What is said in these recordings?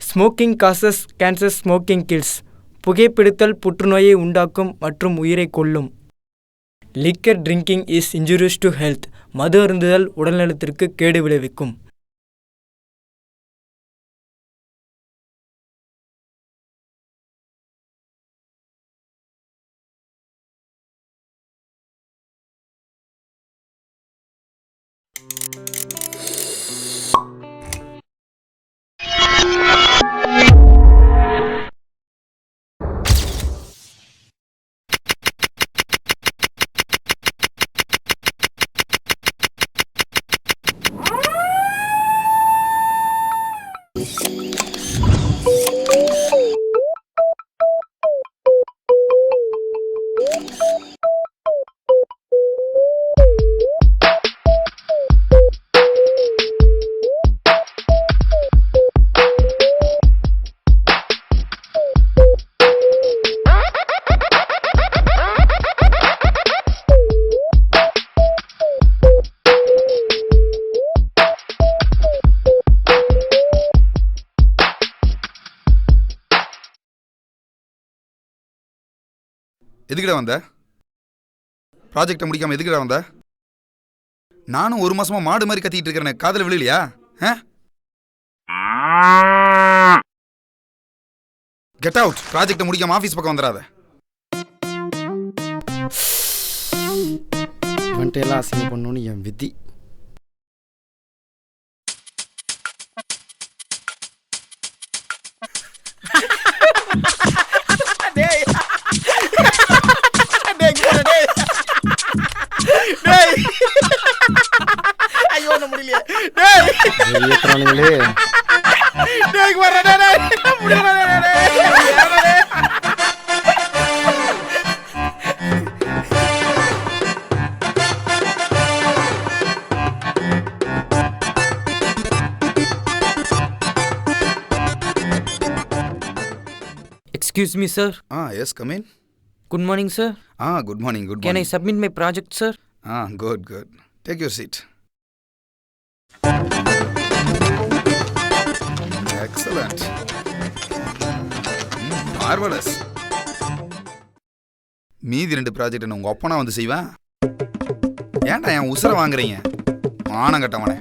Smoking causes cancer, smoking kills. புகைப்பிடித்தல் புற்றுநோயை உண்டாக்கும் மற்றும் உயிரை கொல்லும். Liquor drinking is injurious to health. மது அருந்துதல் உடல்நலத்திற்கு கேடு விளைவிக்கும். எதுக்கிட வந்த? ப்ராஜெக்டை முடிக்காம எதுக்கிட வந்த? நானும் ஒரு மாசமா மாடு மாதிரி கத்திட்டு இருக்கிறேன், காதல விழலையா? Get out. ப்ராஜெக்டை முடிக்காம ஆஃபீஸ் பக்கம் வந்துடாத. வந்துட்டு எல்லாம் அசிங்கம் பண்ணணும்னு என் விதி. Excuse me, sir. Yes, come in. Good morning, sir. Good morning. Can I submit my project, sir? Good. Take your seat. Excellent. Marvelous. மீதி 2 ப்ராஜெக்ட் உங்க அப்பனா வந்து செய்வேன். ஏன்டா என் உசுர வாங்குறீங்க? மானம் கட்டவனே.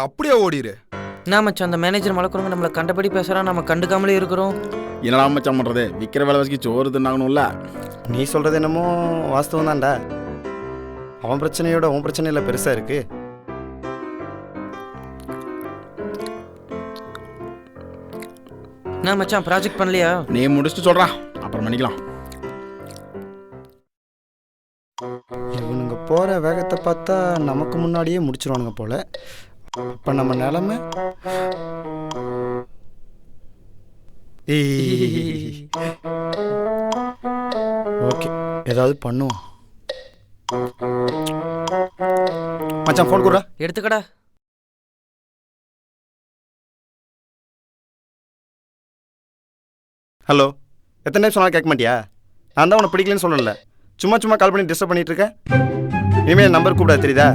அப்படியே ஓடிரு. நான் மச்சான் அந்த மேனேஜர் மலக்குறவங்க நம்மளை கண்டபடி பேசுறான், நம்ம கண்டுக்காமலே இருக்கிறோம். என்னடா மச்சான் பண்றது? விற்கிற விலைவாசிக்கு சோறு தின்னாகணும்ல. நீ சொல்றது என்னமோ வாஸ்தவம் தான்டா. அவன் பிரச்சனையோட உன் பிரச்சனையில பெருசா இருக்கு. நான் மச்சான் ப்ராஜெக்ட் பண்ணலையா? நீ முடிச்சுட்டு சொல்றான், அப்புறம் பண்ணிக்கலாம். இவனுங்க போற வேகத்தை பார்த்தா நமக்கு முன்னாடியே முடிச்சிருவானுங்க போல. இப்ப நம்ம நிலைமை ஓகே, ஏதாவது பண்ணுவோம். மச்சான் ஃபோன் குடுறா. எடுத்துக்கடா. ஹலோ. எத்தனை டைம் சொன்னாலும் கேட்க மாட்டியா? நான் தான் உனக்கு பிடிக்கலன்னு சொல்லல. சும்மா கால் பண்ணி டிஸ்டர்ப் பண்ணிட்டு இருக்கேன். இனிமேல் நம்பர் கூப்பிடாது, தெரியுதா?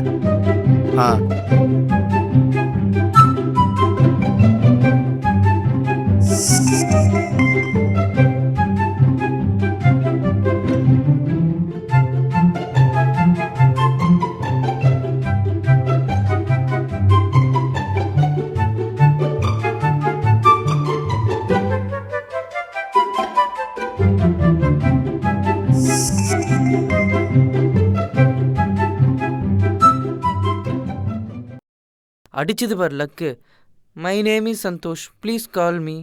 அடிச்சது பார் luck. My name is Santhosh, please call me.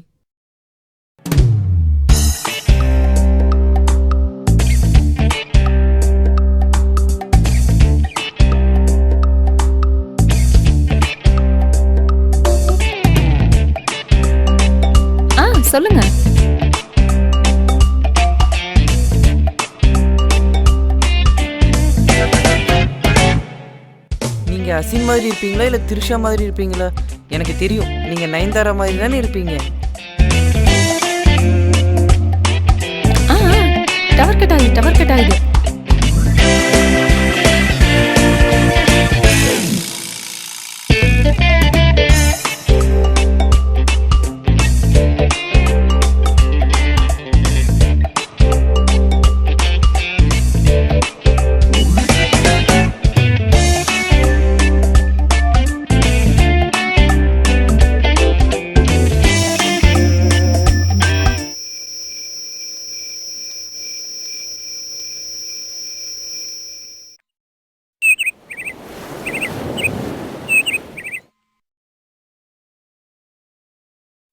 சொல்லுங்க. நீங்க அசின் மாதிரி இருப்பீங்களா இல்ல திரிஷா மாதிரி இருப்பீங்களா? எனக்கு தெரியும் நீங்க நயன்தாரா மாதிரி தானே இருப்பீங்க. டவர் கட் ஆகுது.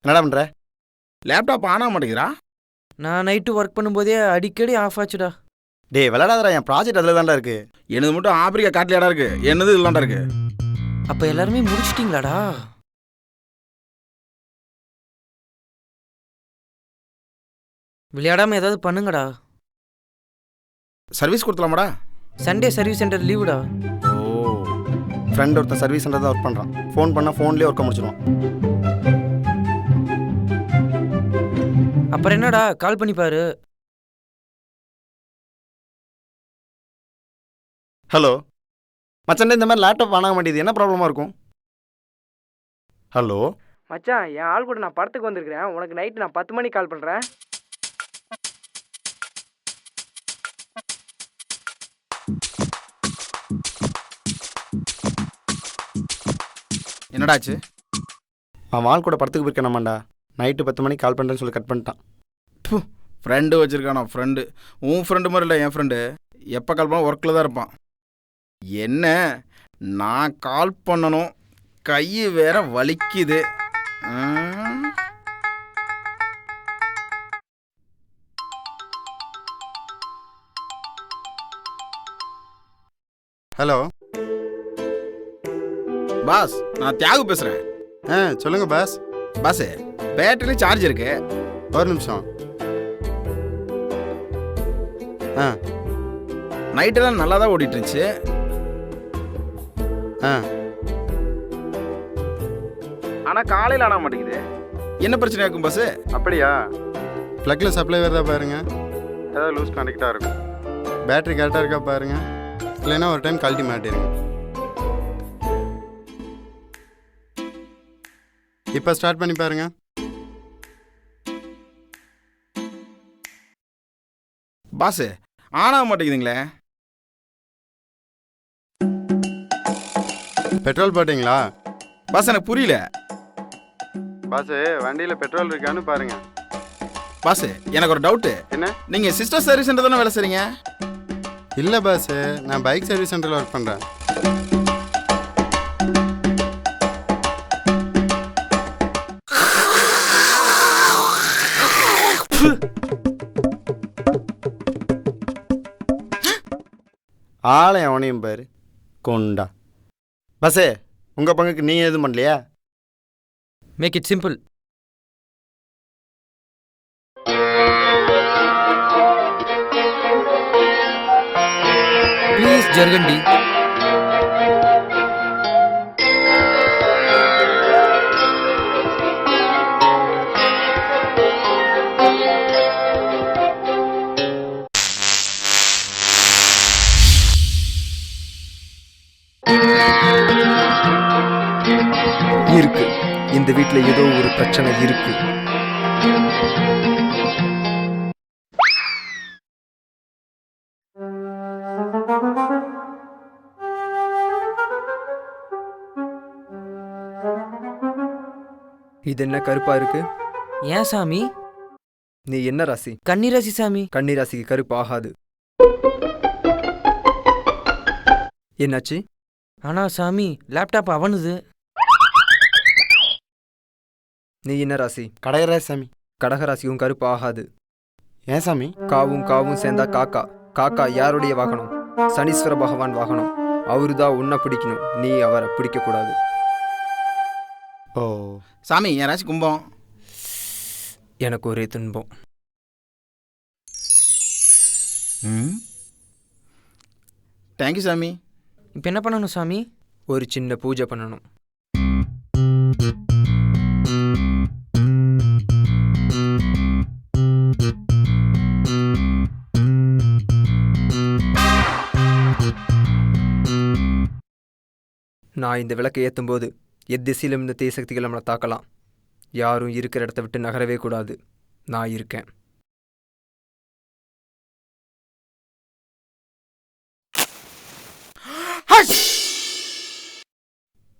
என்னடா பண்ற? லேப்டாப் ஆன் ஆக மாட்டேங்கிறா. நான் நைட்டு ஒர்க் பண்ணும்போதே அடிக்கடி ஆஃப் ஆச்சுடா. டேய் விளையாடாதடா, என் ப்ராஜெக்ட் அதில் தான்டா இருக்கு. எனது மட்டும் ஆப்பிரிக்கா காட்டிலியாடா இருக்கு, என்னது இல்லாண்டா இருக்கு. அப்ப எல்லாருமே முடிச்சிட்டீங்களாடா? விளையாடாம ஏதாவது பண்ணுங்கடா. சர்வீஸ் கொடுத்தலாமாடா? சண்டே சர்வீஸ் சென்டர் லீவுடா. ஓ, ஃப்ரெண்ட் ஒருத்தன் சர்வீஸ் சென்டர் தான் ஒர்க் பண்ணுறான். ஃபோன் பண்ணால் ஃபோன்லேயே ஒர்க்கை முடிச்சிடுவான். அப்புறம் என்னடா கால் பண்ணி பாரு. ஹலோ மச்சான், இந்த மாதிரி லேப்டாப் ஆன் ஆக மாட்டேங்குது, என்ன ப்ராப்ளமாக இருக்கும்? ஹலோ மச்சான், என் ஆள் கூட நான் படத்துக்கு வந்திருக்கிறேன். உனக்கு நைட்டு நான் 10 மணிக்கு கால் பண்ணுறேன். என்னடாச்சு? அவன் ஆள் கூட படத்துக்கு போயிருக்கேனாமாண்டா. நைட்டு 10 மணிக்கு கால் பண்ணுறேன்னு சொல்லி கட் பண்ணிட்டான். ஃப்ரெண்டு வச்சுருக்கானா? ஃப்ரெண்டு உன் ஃப்ரெண்டு மாதிரி இல்லை என் ஃப்ரெண்டு. எப்போ கால் பண்ணால் ஒர்க்கில் தான் இருப்பான். என்ன நான் கால் பண்ணணும், கை வேற வலிக்குது. ஹலோ பாஸ், நான் தியாகு பேசுகிறேன். சொல்லுங்க பாஸ். பாஸு, பேட்டரியில சார்ஜ் இருக்கு. ஒரு நிமிஷம். நைட்டெல்லாம் நல்லா தான் ஓடிட்டு இருந்துச்சு. ஆனால் காலையில் ஆன மாட்டேங்குது. என்ன பிரச்சனை இருக்கும் பாஸு? அப்படியா? ப்ளக்கில் சப்ளை வருதா பாருங்க, ஏதாவது லூஸ் கனெக்டாக இருக்கும். பேட்டரி கரெக்டாக இருக்கா பாருங்க, இல்லைன்னா ஒரு டைம் கழட்டி மாட்டிடுங்க. இப்போ ஸ்டார்ட் பண்ணி பாருங்க. பாஸு, ஆன் ஆக மாட்டேங்குதுங்களே. பெட்ரோல் போட்டிங்களா? பாஸ், எனக்கு புரியல. பாஸு, வண்டியில் பெட்ரோல் இருக்கான்னு பாருங்க. பாஸு, எனக்கு ஒரு டவுட்டு. என்ன? நீங்கள் சிஸ்டர் சர்வீஸ் சென்டர் தானே வேலை செய்றீங்க? இல்லை பாஸு, நான் பைக் சர்வீஸ் சென்டரில் ஒர்க் பண்ணுறேன். ஆளை அவனையும் பாரு கொண்டா. பஸ்ஸே, உங்கள் பங்குக்கு நீ எதுவும் பண்ணலையா? Make it simple. ப்ளீஸ் ஜர்கண்டி. இருக்கு, இந்த வீட்டில் ஏதோ ஒரு பிரச்சனை இருக்கு. இது என்ன கருப்பா இருக்கு? ஏன் சாமி? நீ என்ன ராசி? கன்னிராசி சாமி. கன்னிராசிக்கு கருப்பு ஆகாது. என்னாச்சு? ஆனா சாமி, லேப்டாப் அவனுது. நீ என்ன ராசி? கடகராஜ் சாமி. கடகராசிக்கும் கருப்பு ஆகாது. ஏன் சாமி? காவும் காவும் சேர்ந்தா காக்கா. காக்கா யாருடைய வாகனம்? சனீஸ்வர பகவான் வாகனம். அவரு தான் உன்னை பிடிக்கணும், நீ அவரை பிடிக்கக்கூடாது. ஓ சாமி, யாராச்சும் கும்பம். எனக்கு ஒரே துன்பம். தேங்க்யூ சாமி. இப்போ என்ன பண்ணணும் சாமி? ஒரு சின்ன பூஜை பண்ணணும். நான் இந்த விளக்கை ஏற்றும்போது எத்திசையிலும் இந்த தீய சக்திகள் நம்மளை தாக்கலாம். யாரும் இருக்கிற இடத்த விட்டு நகரவே கூடாது. நான் இருக்கேன்.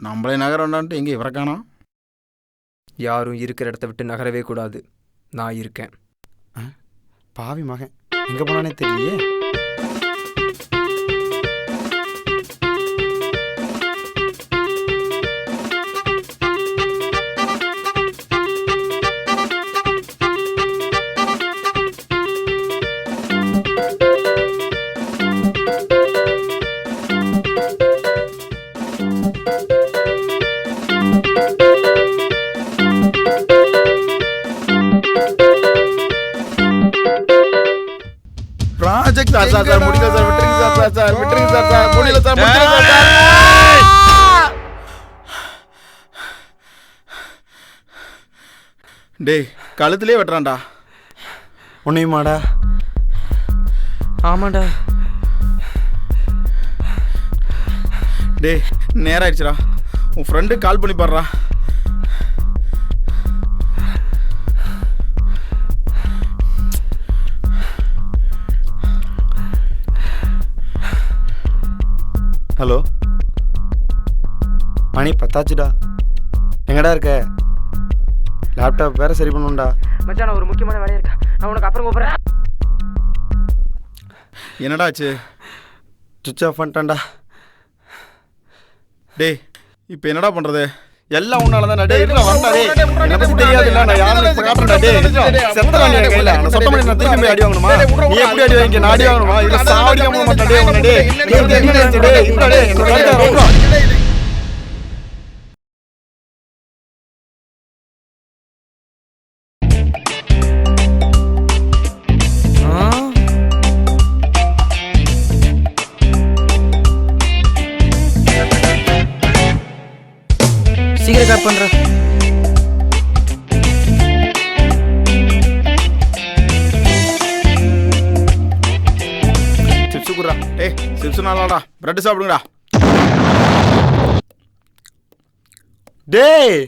நம்மளே நகரம்டான்ட்டு எங்கே இவரக்கானா? யாரும் இருக்கிற இடத்த விட்டு நகரவே கூடாது. நான் இருக்கேன். பாவி மகன் எங்கே போனானே தெரியலையே. ப்ராஜெக்ட் சார் சார் சார் முடியல சார், விட்டுருங்க சார் சார் சார் விட்டுருங்க சார் சார் முடியல சார் முடியல சார். டேய் கழுத்துலேயே வெட்டுறான்டா. உன்னையுமாடா? ஆமாண்டா. டேய் நேரம் ஆயிடுச்சுடா. உன் ஃப்ரெண்டு கால் பண்ணி பாடுறா. ஹலோ மணி 10 எங்கடா இருக்க? லேப்டாப் வேற சரி பண்ணுண்டா. மச்சான் நான் ஒரு முக்கியமான வேலையா இருக்கா, நான் உனக்கு அப்புறம் கூப்பிட்றேன். என்னடா ஆச்சு? சுவிட்ச் ஆஃப் பண்ணிட்டான்டா. டேய் இப்போ என்னடா பண்ணுறது? எல்லாம் உன்னால தான். டேய் இல்ல வரடா. டேய் என்ன பத்தி தெரியாது இல்ல, நான் யாரை இப்ப காட்டுறேன்டா. டேய் செத்தடா நீ என் கையில. நான் சொத்த பண்ணி நான் திருப்பி போய் அடி வாங்கணுமா? நீ எப்படி அடி வாங்கிக்க? நான் அடி வாங்கணுமா? இல்ல சாவடிக்காம மாட்டேன். டேய் உன்னை டேய் என்ன நினைச்சு? டேய் இப்ப டேய் என்ன கழுத்தை ரோட்றா. சீக்கிரம் கட் பண்ணுறேன். சிப்ஸ் குடுறா. டேய் சிப்ஸ் நல்லாடா. பிரெட் சாப்பிடுங்கடா. டேய்